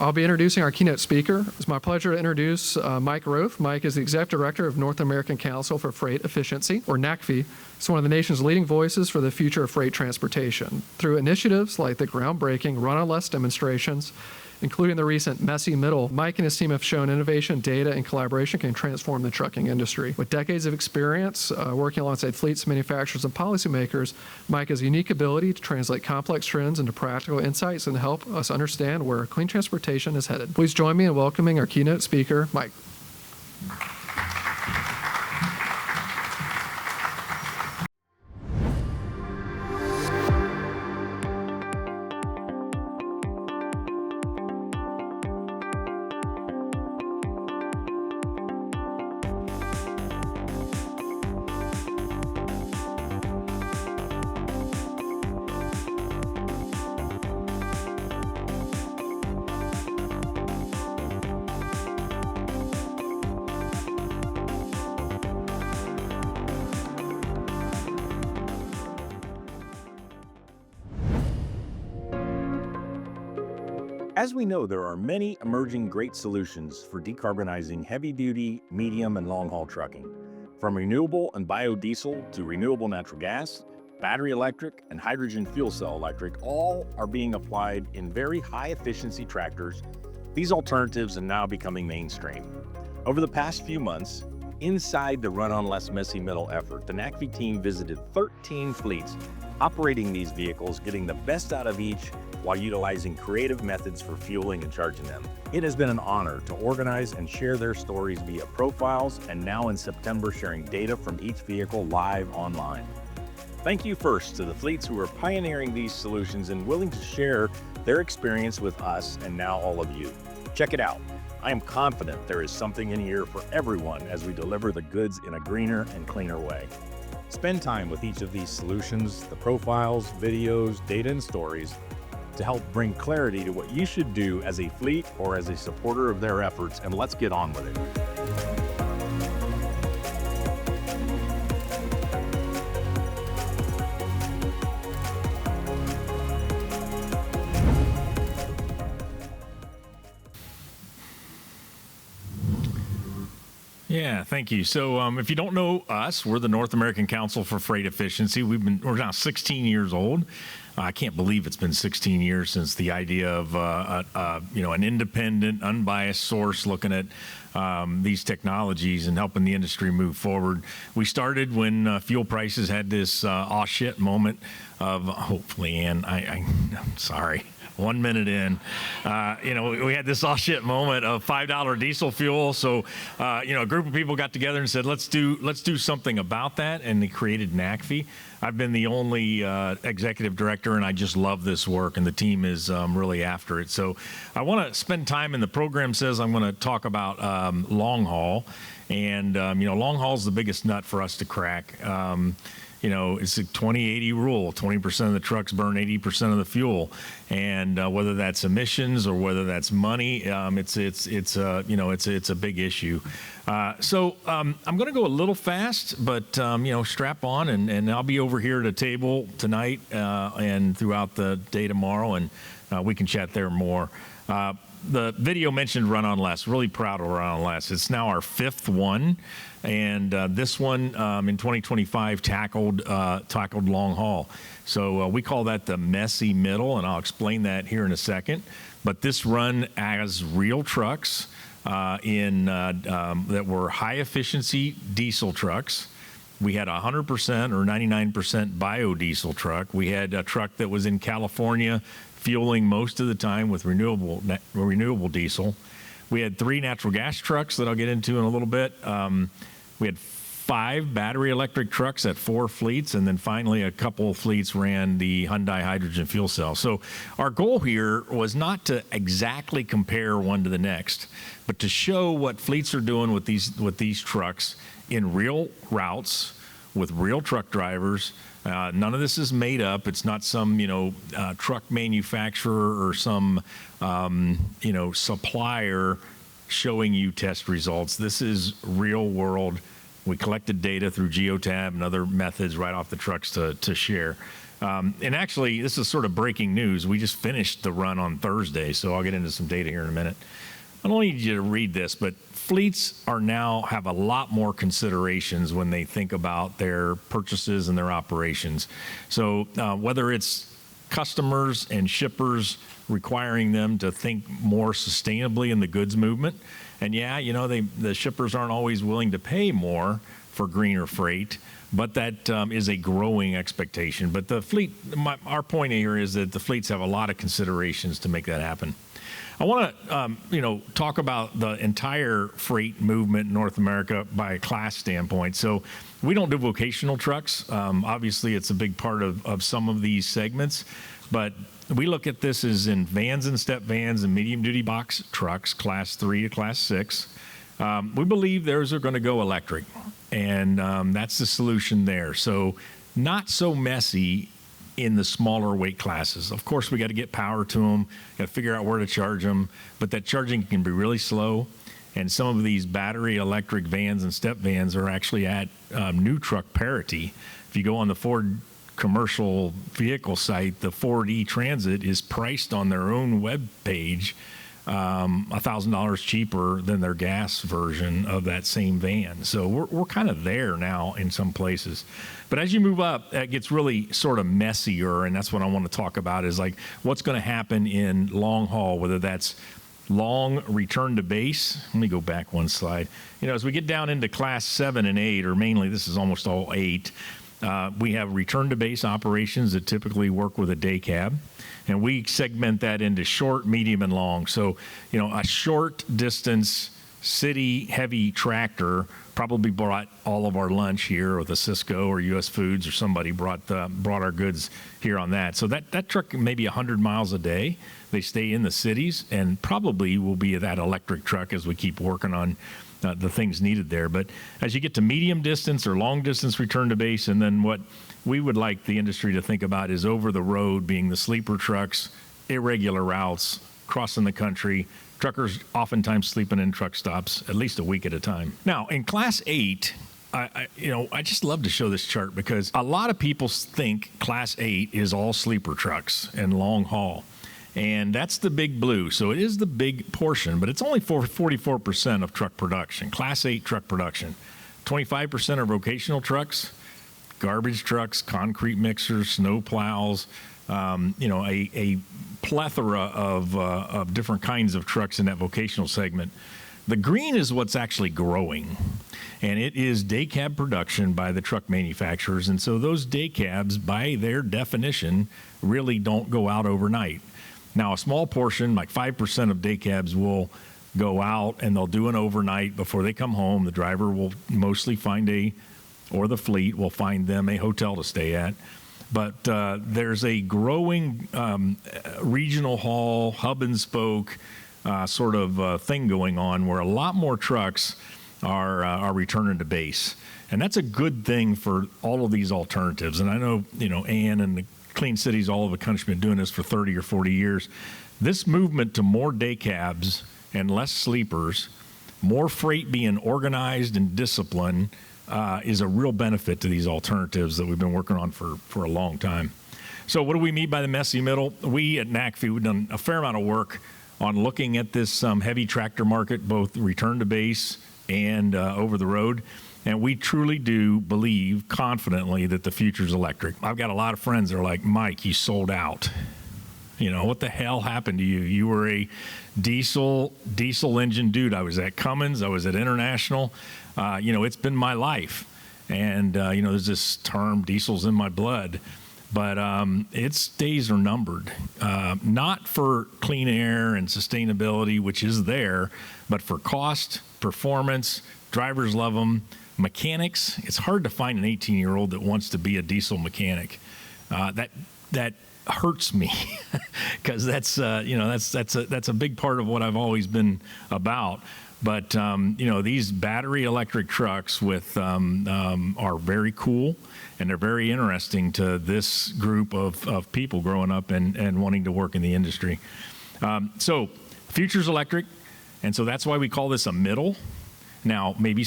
I'll be introducing our keynote speaker. It's my pleasure to introduce Mike Roeth. Mike is the Executive Director of North American Council for Freight Efficiency, or NACFE. It's one of the nation's leading voices for the future of freight transportation. Through initiatives like the groundbreaking Run on Less demonstrations, including the recent Messy Middle, Mike and his team have shown innovation, data, and collaboration can transform the trucking industry. With decades of experience working alongside fleets, manufacturers, and policymakers, Mike has a unique ability to translate complex trends into practical insights and help us understand where clean transportation is headed. Please join me in welcoming our keynote speaker, Mike. As we know, there are many emerging great solutions for decarbonizing heavy-duty, medium, and long-haul trucking. From renewable and biodiesel to renewable natural gas, battery electric, and hydrogen fuel cell electric, all are being applied in very high-efficiency tractors. These alternatives are now becoming mainstream. Over the past few months, inside the Run on Less Messy Middle effort, the NACFE team visited 13 fleets operating these vehicles, getting the best out of each while utilizing creative methods for fueling and charging them. It has been an honor to organize and share their stories via profiles, and now in September sharing data from each vehicle live online. Thank you first to the fleets who are pioneering these solutions and willing to share their experience with us and now all of you. Check it out. I am confident there is something in here for everyone as we deliver the goods in a greener and cleaner way. Spend time with each of these solutions, the profiles, videos, data, and stories, to help bring clarity to what you should do as a fleet or as a supporter of their efforts, and let's get on with it. Yeah, thank you. So if you don't know us, we're the North American Council for Freight Efficiency. We're now 16 years old. I can't believe it's been 16 years since the idea of an independent, unbiased source looking at these technologies and helping the industry move forward. We started when fuel prices had this aw shit moment of, hopefully, Ann, I'm sorry. 1 minute in, we had this aw shit moment of $5 diesel fuel. So, a group of people got together and said, let's do something about that. And they created NACFE. I've been the only executive director, and I just love this work, and the team is really after it. So I want to spend time, and the program says I'm going to talk about long haul. And, long haul is the biggest nut for us to crack. It's a 20-80 rule. 20% of the trucks burn 80% of the fuel, and whether that's emissions or whether that's money, it's a big issue. So I'm going to go a little fast, but strap on, and I'll be over here at a table tonight and throughout the day tomorrow, and we can chat there more. The video mentioned Run on Less. Really proud of Run on Less. It's now our 5th one, and this one in 2025 tackled long haul. So we call that the Messy Middle, and I'll explain that here in a second. But this run as real trucks that were high efficiency diesel trucks. We had 100% or 99% biodiesel truck. We had a truck that was in California fueling most of the time with renewable diesel. We had 3 natural gas trucks that I'll get into in a little bit. We had 5 battery electric trucks at 4 fleets, and then finally a couple of fleets ran the Hyundai hydrogen fuel cell. So our goal here was not to exactly compare one to the next, but to show what fleets are doing with these trucks in real routes with real truck drivers. None of this is made up. It's not some, truck manufacturer or some, supplier showing you test results. This is real world. We collected data through Geotab and other methods right off the trucks to share. And actually, this is sort of breaking news. We just finished the run on Thursday, so I'll get into some data here in a minute. I don't need you to read this, but fleets are now have a lot more considerations when they think about their purchases and their operations. So whether it's customers and shippers requiring them to think more sustainably in the goods movement, and yeah, the shippers aren't always willing to pay more for greener freight, but that is a growing expectation. But the fleet, our point here is that the fleets have a lot of considerations to make that happen. I want to, talk about the entire freight movement in North America by a class standpoint. So we don't do vocational trucks. Obviously, it's a big part of some of these segments, but we look at this as in vans and step vans and medium-duty box trucks, class 3 to class 6. We believe those are going to go electric, and that's the solution there. So not so messy in the smaller weight classes. Of course, we got to get power to them, got to figure out where to charge them, but that charging can be really slow. And some of these battery electric vans and step vans are actually at new truck parity. If you go on the Ford commercial vehicle site, the Ford E-Transit is priced on their own web page $1,000 cheaper than their gas version of that same van. So we're kind of there now in some places. But as you move up, it gets really sort of messier, and that's what I want to talk about is like what's going to happen in long haul, whether that's long return to base. Let me go back one slide. As we get down into class 7 and 8, or mainly this is almost all 8, we have return to base operations that typically work with a day cab. And we segment that into short, medium, and long. So, a short distance city heavy tractor probably brought all of our lunch here with a Cisco or US Foods or somebody brought our goods here on that. So that truck may be 100 miles a day. They stay in the cities and probably will be that electric truck as we keep working on the things needed there. But as you get to medium distance or long distance return to base, and then what we would like the industry to think about is over the road being the sleeper trucks, irregular routes, crossing the country, truckers oftentimes sleeping in truck stops at least a week at a time. Now, in class 8, I just love to show this chart because a lot of people think class 8 is all sleeper trucks and long haul. And that's the big blue. So it is the big portion, but it's only for 44% of truck production, class 8 truck production. 25% are vocational trucks, garbage trucks, concrete mixers, snow plows, a plethora of different kinds of trucks in that vocational segment. The green is what's actually growing, and it is day cab production by the truck manufacturers. And so those day cabs, by their definition, really don't go out overnight. Now, a small portion, like 5% of day cabs, will go out and they'll do an overnight before they come home. The driver will mostly or the fleet will find them a hotel to stay at. But there's a growing regional haul, hub and spoke sort of thing going on where a lot more trucks are returning to base. And that's a good thing for all of these alternatives. And I know, Ann and the Clean Cities all over the country have been doing this for 30 or 40 years. This movement to more day cabs and less sleepers, more freight being organized and disciplined, is a real benefit to these alternatives that we've been working on for a long time. So what do we mean by the messy middle? We at NACFE, we've done a fair amount of work on looking at this heavy tractor market, both return to base and over the road. And we truly do believe confidently that the future's electric. I've got a lot of friends that are like, Mike, you sold out. What the hell happened to you? You were a diesel engine dude. I was at Cummins. I was at International. It's been my life. And, there's this term, diesel's in my blood. But its days are numbered. Not for clean air and sustainability, which is there, but for cost, performance, drivers love them. Mechanics, it's hard to find an 18-year-old that wants to be a diesel mechanic. That hurts me because that's a big part of what I've always been about. But these battery electric trucks are very cool, and they're very interesting to this group of people growing up and wanting to work in the industry. So future's electric, and so that's why we call this a middle. Now, maybe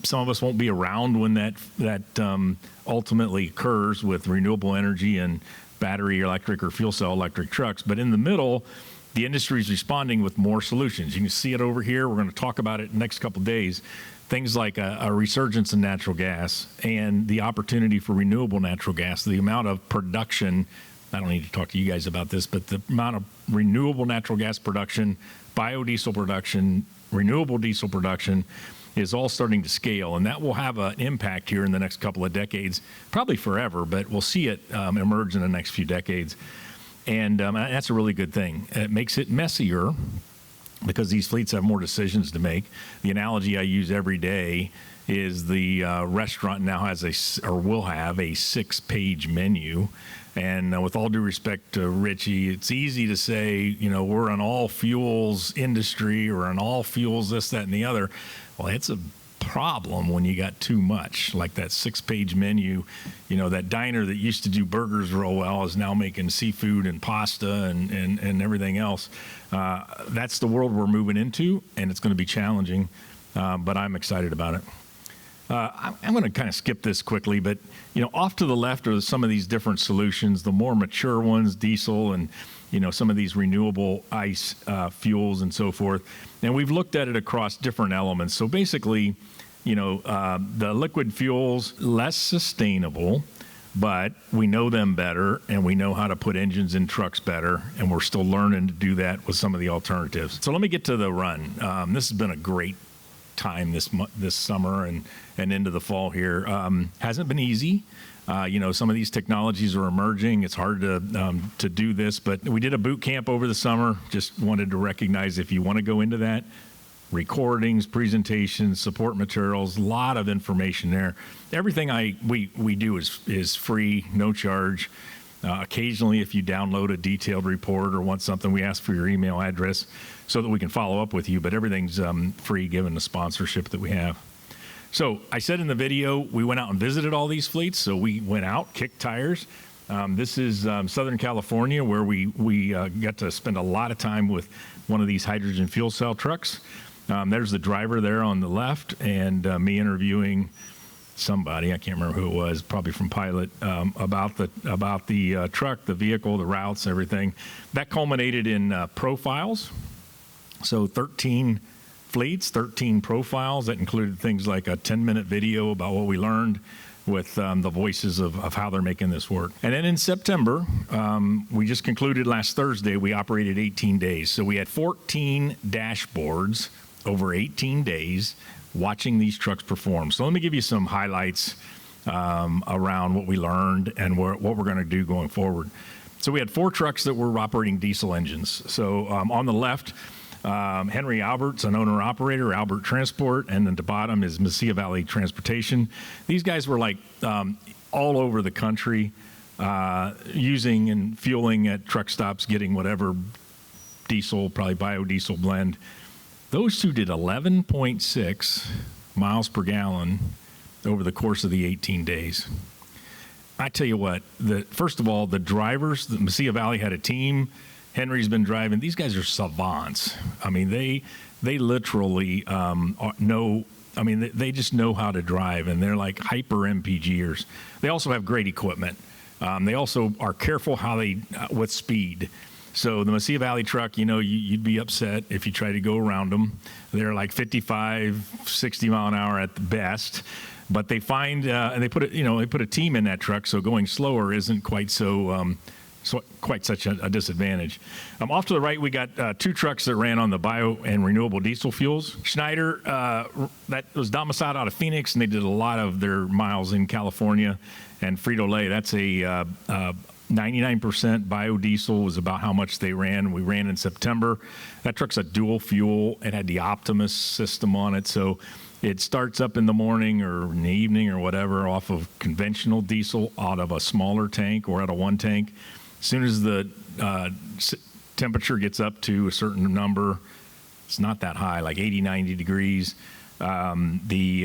some of us won't be around when that ultimately occurs with renewable energy and battery electric or fuel cell electric trucks. But in the middle, the industry is responding with more solutions. You can see it over here. We're going to talk about it next couple of days. Things like a resurgence in natural gas and the opportunity for renewable natural gas, the amount of production. I don't need to talk to you guys about this, but the amount of renewable natural gas production, biodiesel production, renewable diesel production is all starting to scale, and that will have an impact here in the next couple of decades, probably forever, but we'll see it emerge in the next few decades. And that's a really good thing. It makes it messier because these fleets have more decisions to make. The analogy I use every day is the restaurant now will have a 6-page menu. And with all due respect to Richie, it's easy to say, we're an all fuels industry or an all fuels this, that, and the other. Well, it's a problem when you got too much, like that 6-page menu. That diner that used to do burgers real well is now making seafood and pasta and everything else. That's the world we're moving into, and it's going to be challenging, but I'm excited about it. I'm going to kind of skip this quickly, but off to the left are some of these different solutions, the more mature ones, diesel and some of these renewable ICE fuels and so forth. And we've looked at it across different elements. So basically, the liquid fuels, less sustainable, but we know them better and we know how to put engines in trucks better, and we're still learning to do that with some of the alternatives. So let me get to the run. This has been a great time this summer and into the fall here. Hasn't been easy. Some of these technologies are emerging. It's hard to do this, but we did a boot camp over the summer. Just wanted to recognize, if you want to go into that, recordings, presentations, support materials, a lot of information there. Everything we do is free, no charge. Occasionally, if you download a detailed report or want something, we ask for your email address so that we can follow up with you, but everything's free given the sponsorship that we have. So I said in the video, we went out and visited all these fleets. So we went out, kicked tires. This is Southern California, where we got to spend a lot of time with one of these hydrogen fuel cell trucks. There's the driver there on the left, and me interviewing somebody, I can't remember who it was, probably from Pilot, about the truck, the vehicle, the routes, everything. That culminated in profiles. So 13 fleets, 13 profiles that included things like a 10-minute video about what we learned with the voices of how they're making this work. And then in September, we just concluded last Thursday, we operated 18 days. So we had 14 dashboards over 18 days watching these trucks perform. So let me give you some highlights around what we learned and what we're going to do going forward. So we had 4 trucks that were operating diesel engines. So on the left, Henry Albert's an owner-operator, Albert Transport, and then at the bottom is Mesilla Valley Transportation. These guys were all over the country using and fueling at truck stops, getting whatever diesel, probably biodiesel blend. Those two did 11.6 miles per gallon over the course of the 18 days. I tell you what, first of all, the drivers, the Mesilla Valley had a team. Henry's been driving. These guys are savants. I mean, they literally know. I mean, they just know how to drive, and they're like hyper MPGers. They also have great equipment. They also are careful with speed. So the Mesilla Valley truck, you'd be upset if you try to go around them. They're like 55, 60 mile an hour at the best. But they find and they put a team in that truck, so going slower isn't quite such a disadvantage. Off to the right, we got 2 trucks that ran on the bio and renewable diesel fuels. Schneider, that was domiciled out of Phoenix, and they did a lot of their miles in California. And Frito-Lay, that's a 99% biodiesel was about how much they ran. We ran in September. That truck's a dual fuel. It had the Optimus system on it, so it starts up in the morning or in the evening or whatever off of conventional diesel out of a smaller tank or out of one tank. As soon as the temperature gets up to a certain number, it's not that high, like 80, 90 degrees, the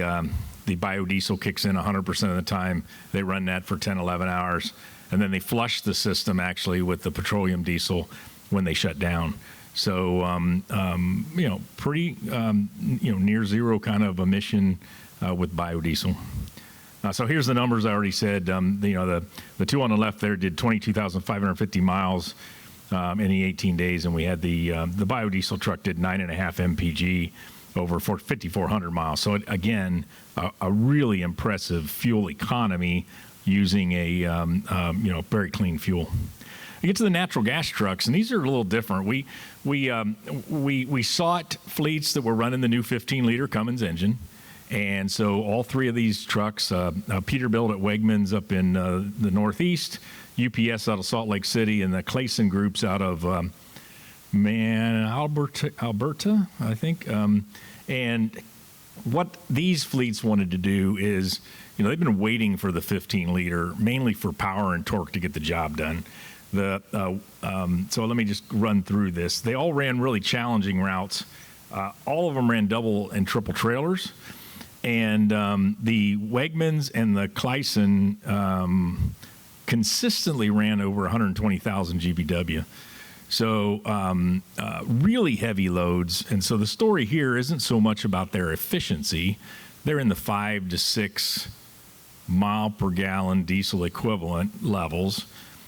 biodiesel kicks in 100% of the time. They run that for 10, 11 hours, and then they flush the system actually with the petroleum diesel when they shut down. So, pretty, near zero kind of emission with biodiesel. So here's the numbers I already said. The two on the left there did 22,550 miles in the 18 days, and we had the biodiesel truck did 9.5 mpg over 5,400 miles. So again, a really impressive fuel economy using a very clean fuel. You get to the natural gas trucks, and these are a little different. We sought fleets that were running the new 15-liter Cummins engine, and so all three of these trucks, Peterbilt at Wegmans up in the Northeast, UPS out of Salt Lake City, and the Clayson Groups out of Alberta, I think. And what these fleets wanted to do is, they've been waiting for the 15-liter, mainly for power and torque to get the job done. So let me just run through this. They all ran really challenging routes. All of them ran double and triple trailers. And the Wegmans and the Clayson consistently ran over 120,000 GVW. So really heavy loads. And so the story here isn't so much about their efficiency. They're in the 5 to 6 mile per gallon diesel equivalent levels.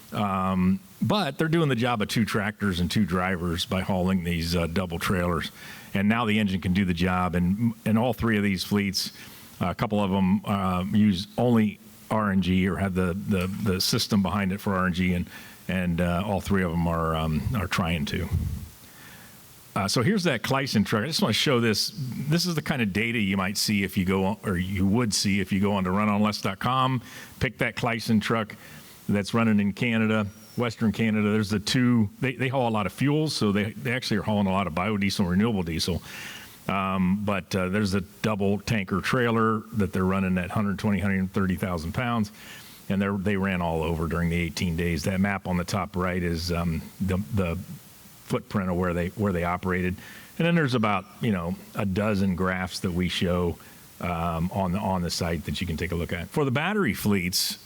But they're doing the job of 2 tractors and 2 drivers by hauling these double trailers. And now the engine can do the job. And all 3 of these fleets, a couple of them use only RNG or have the system behind it for RNG, and all 3 of them are trying to. So here's that Clayson truck. I just want to show this. This is the kind of data you might see if you go, or you would see if you go on to runonless.com, pick that Clayson truck that's running in Canada, Western Canada. There's the 2, they haul a lot of fuels, so they actually are hauling a lot of biodiesel and renewable diesel. But there's a double tanker trailer that they're running at 130,000 pounds, and they ran all over during the 18 days. That map on the top right is the footprint of where they operated. And then there's about, a dozen graphs that we show on the site that you can take a look at. For the battery fleets,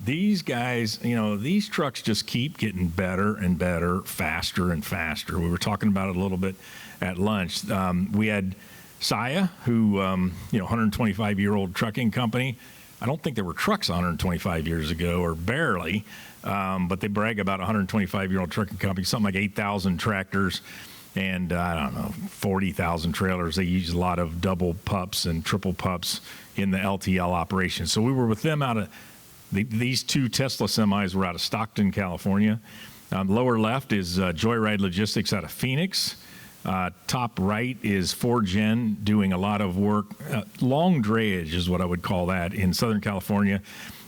these guys, these trucks just keep getting better and better, faster and faster. We were talking about it a little bit at lunch. We had Saya, who, 125-year-old trucking company. I don't think there were trucks 125 years ago, or barely, but they brag about a 125-year-old trucking company, something like 8,000 tractors, and I don't know, 40,000 trailers. They use a lot of double pups and triple pups in the LTL operation. So we were with them out of, these 2 Tesla semis were out of Stockton, California. Lower left is Joyride Logistics out of Phoenix. Top right is 4Gen doing a lot of work. Long drayage is what I would call that in Southern California.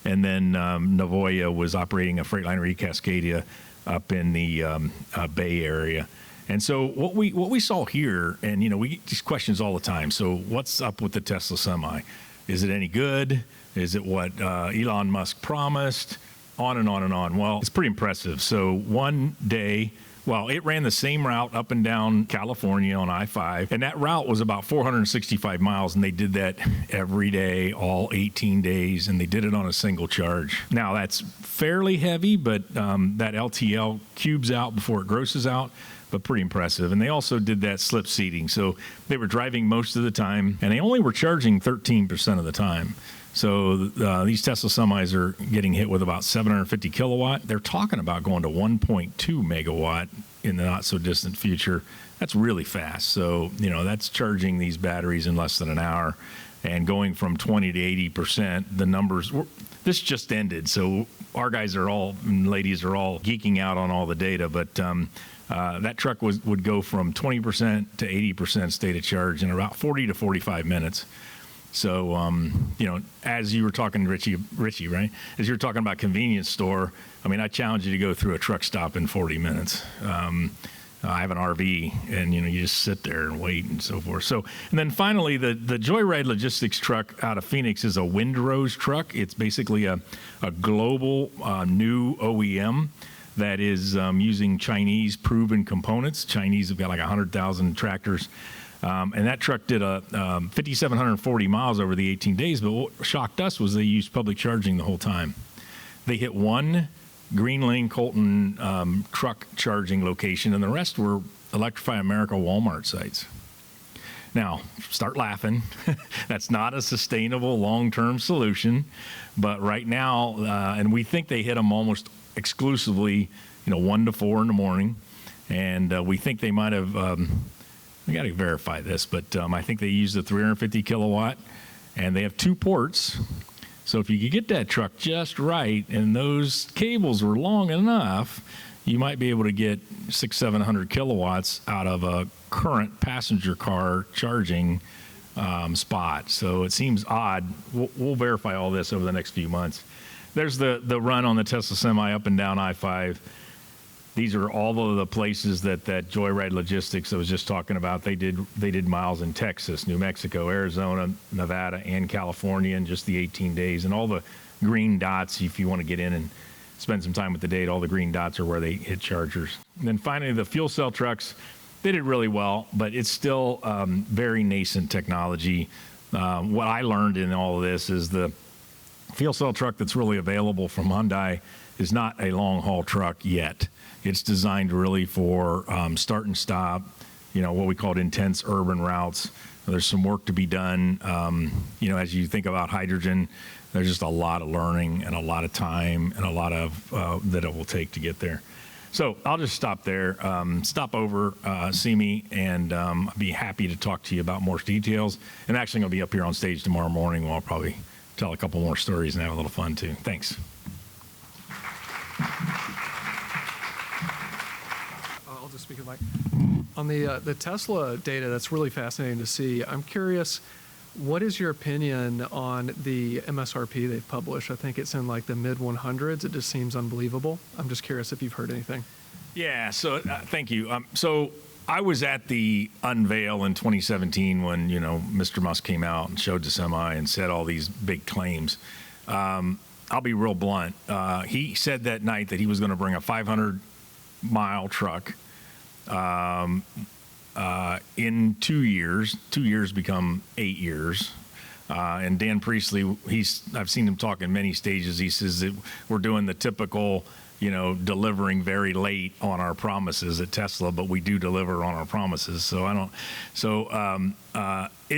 And then Navoya was operating a Freightliner eCascadia up in the Bay Area. And so what we saw here, and we get these questions all the time. So what's up with the Tesla semi? Is it any good? Is it what Elon Musk promised? On and on and on. Well, it's pretty impressive. So one day, it ran the same route up and down California on I-5, and that route was about 465 miles, and they did that every day, all 18 days, and they did it on a single charge. Now, that's fairly heavy, but that LTL cubes out before it grosses out, but pretty impressive. And they also did that slip seating, so they were driving most of the time, and they only were charging 13% of the time. So these Tesla semis are getting hit with about 750 kilowatt. They're talking about going to 1.2 megawatt in the not so distant future. That's really fast. So, that's charging these batteries in less than an hour and going from 20 to 80%. The numbers, this just ended. So our guys and ladies are all geeking out on all the data, but that truck would go from 20% to 80% state of charge in about 40 to 45 minutes. So, as you were talking, Richie, right? As you were talking about convenience store, I challenge you to go through a truck stop in 40 minutes. I have an RV, and, you just sit there and wait and so forth. So, and then finally, the Joyride Logistics truck out of Phoenix is a Windrose truck. It's basically a global new OEM that is using Chinese proven components. Chinese have got like 100,000 tractors. And that truck did 5,740 miles over the 18 days, but what shocked us was they used public charging the whole time. They hit one Green Lane Colton truck charging location, and the rest were Electrify America Walmart sites. Now, start laughing. That's not a sustainable long-term solution, but right now, and we think they hit them almost exclusively, 1 to 4 in the morning, and we think they might have. We got to verify this, but I think they used a 350 kilowatt, and they have 2 ports. So if you could get that truck just right, and those cables were long enough, you might be able to get 600-700 kilowatts out of a current passenger car charging spot. So it seems odd. We'll verify all this over the next few months. There's the run on the Tesla Semi up and down I-5. These are all of the places that Joyride Logistics I was just talking about. They did miles in Texas, New Mexico, Arizona, Nevada, and California in just the 18 days. And all the green dots, if you want to get in and spend some time with the date, all the green dots are where they hit chargers. And then finally, the fuel cell trucks, they did really well, but it's still very nascent technology. What I learned in all of this is the fuel cell truck that's really available from Hyundai is not a long-haul truck yet. It's designed really for start and stop, what we call intense urban routes. There's some work to be done. As you think about hydrogen, there's just a lot of learning and a lot of time and a lot of that it will take to get there. So I'll just stop there. Stop over, see me, and I'll be happy to talk to you about more details. I'm actually going to be up here on stage tomorrow morning where I'll probably tell a couple more stories and have a little fun too. Thanks. I'll just speak with Mike. On the Tesla data, that's really fascinating to see. I'm curious, what is your opinion on the MSRP they've published? I think it's in like the mid 100s. It just seems unbelievable. I'm just curious if you've heard anything. Yeah, so thank you. So I was at the unveil in 2017 when, Mr. Musk came out and showed the Semi and said all these big claims. I'll be real blunt. He said that night that he was going to bring a 500-mile truck in 2 years. 2 years become 8 years. And Dan Priestley, I've seen him talk in many stages. He says that we're doing the typical, delivering very late on our promises at Tesla, but we do deliver on our promises. So it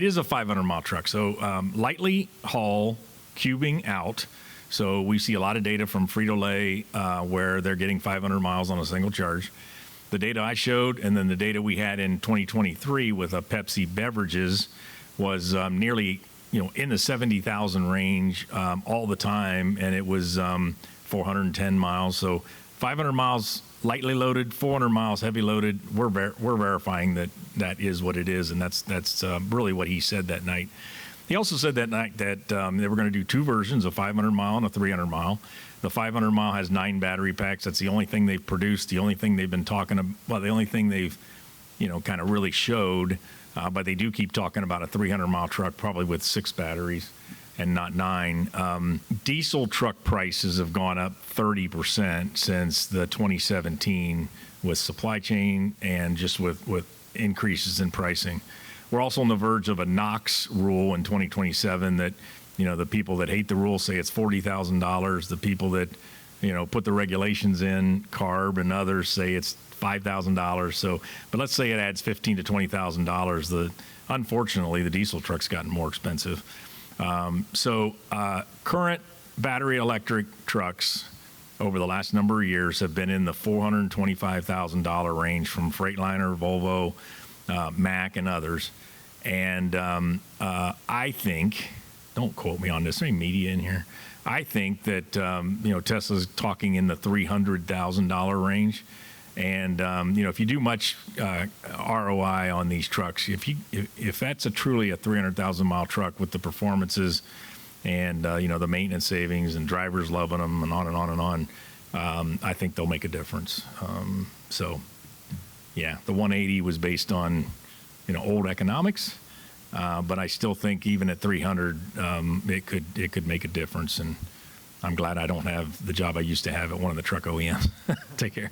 is a 500-mile truck. So lightly haul, cubing out. So we see a lot of data from Frito-Lay where they're getting 500 miles on a single charge. The data I showed, and then the data we had in 2023 with a Pepsi Beverages was nearly, in the 70,000 range all the time, and it was 410 miles. So 500 miles lightly loaded, 400 miles heavy loaded. We're verifying that is what it is, and that's really what he said that night. He also said that night that they were going to do 2 versions, a 500-mile and a 300-mile. The 500-mile has 9 battery packs. That's the only thing they've produced, the only thing they've been talking about, well, the only thing they've, kind of really showed. But they do keep talking about a 300-mile truck, probably with 6 batteries and not 9. Diesel truck prices have gone up 30% since the 2017 with supply chain and just with increases in pricing. We're also on the verge of a NOx rule in 2027 that, the people that hate the rule say it's $40,000. The people that, put the regulations in, CARB and others, say it's $5,000. So, but let's say it adds $15,000 to $20,000. Unfortunately, the diesel truck's gotten more expensive. Current battery electric trucks over the last number of years have been in the $425,000 range from Freightliner, Volvo, Mack, and others. And I think, don't quote me on this, any media in here, I think that, Tesla's talking in the $300,000 range. And, if you do much ROI on these trucks, if that's truly a 300,000-mile truck with the performances and, the maintenance savings and drivers loving them and on and on and on, I think they'll make a difference. Yeah, the 180 was based on, old economics, but I still think even at 300, it could make a difference. And I'm glad I don't have the job I used to have at one of the truck OEMs. Take care.